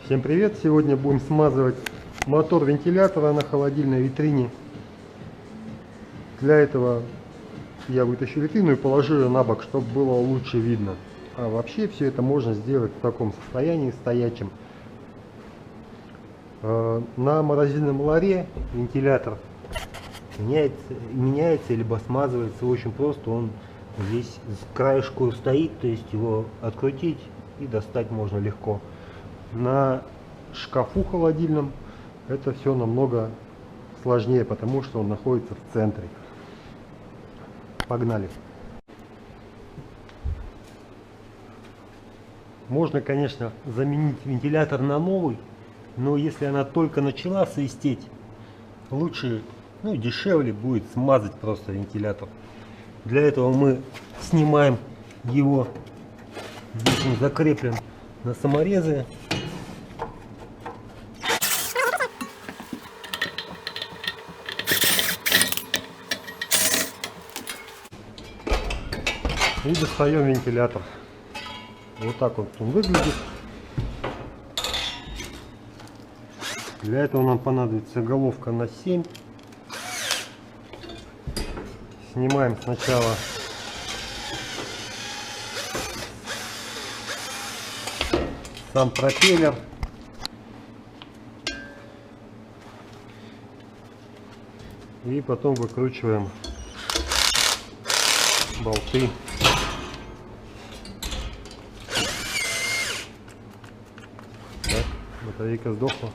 Всем привет! Сегодня будем смазывать мотор вентилятора на холодильной витрине. Для этого я вытащу витрину и положу ее на бок, чтобы было лучше видно. А вообще все это можно сделать в таком состоянии стоячем. На морозильном ларе вентилятор меняется либо смазывается очень просто. Он здесь с краешку стоит, то есть его открутить и достать можно легко. На шкафу холодильном это все намного сложнее, потому что он находится в центре. Погнали. Можно, конечно, заменить вентилятор на новый, но если она только начала свистеть, лучше, дешевле будет смазать просто вентилятор. Для этого мы снимаем его, здесь он закреплен на саморезы. И достаем вентилятор. Вот так вот он выглядит. Для этого нам понадобится головка на 7. Снимаем сначала сам пропеллер. И потом выкручиваем болты. Так, батарейка сдохла.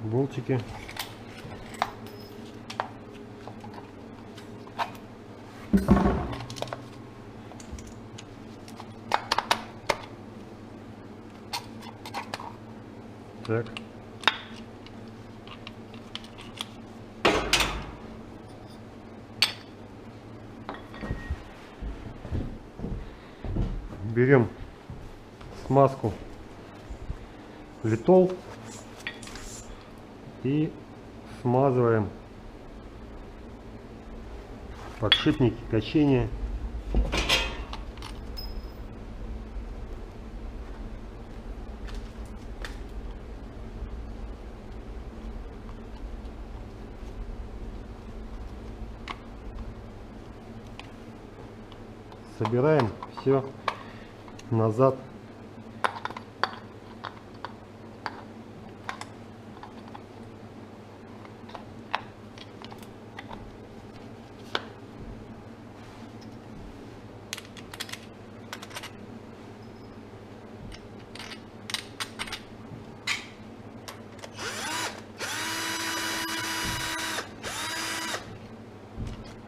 Болтики. Так. Берем смазку Литол и смазываем подшипники качения. Собираем все назад.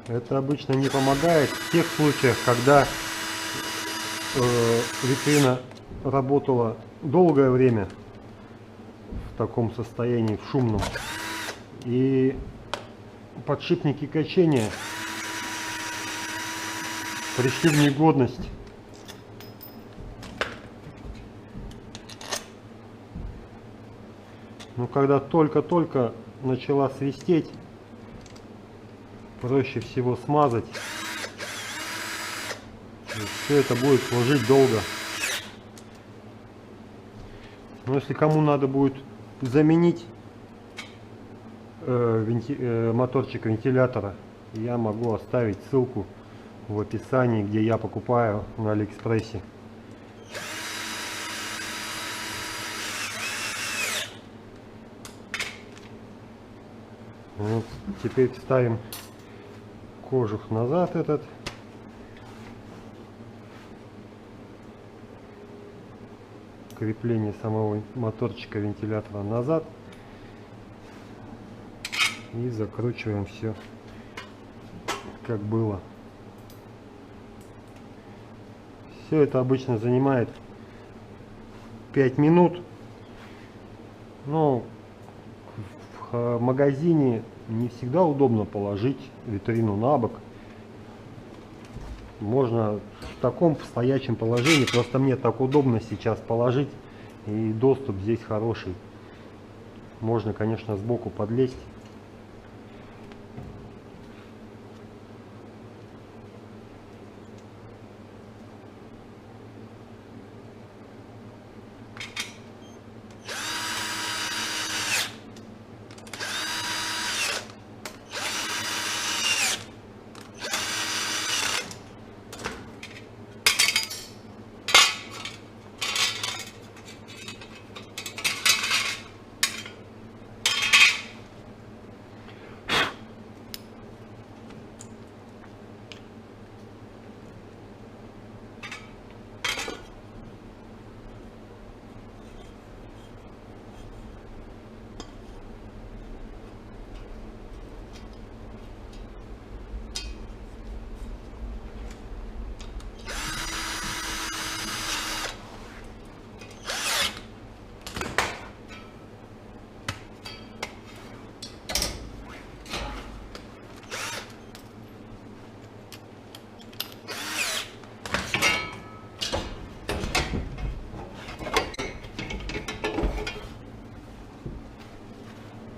Это обычно не помогает в тех случаях, когда витрина работала долгое время в таком состоянии, в шумном, и подшипники качения пришли в негодность. Но когда только-только начала свистеть, проще всего смазать. Все это будет служить долго. Но если кому надо будет заменить моторчик вентилятора, я могу оставить ссылку в описании, где я покупаю на Алиэкспрессе. Вот, теперь вставим кожух назад этот. Крепление самого моторчика вентилятора назад. И закручиваем все как было. Все это обычно занимает 5 минут. Но в магазине не всегда удобно положить витрину на бок. Можно в таком стоячем положении, просто мне так удобно сейчас положить, и доступ здесь хороший. Можно, конечно, сбоку подлезть.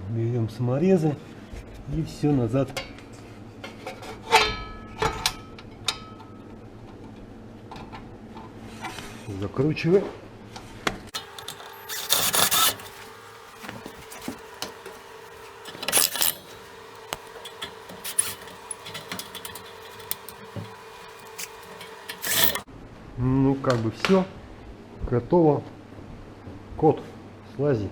Берем саморезы и все назад. Закручиваем. Ну, как бы все готово. Кот, слази.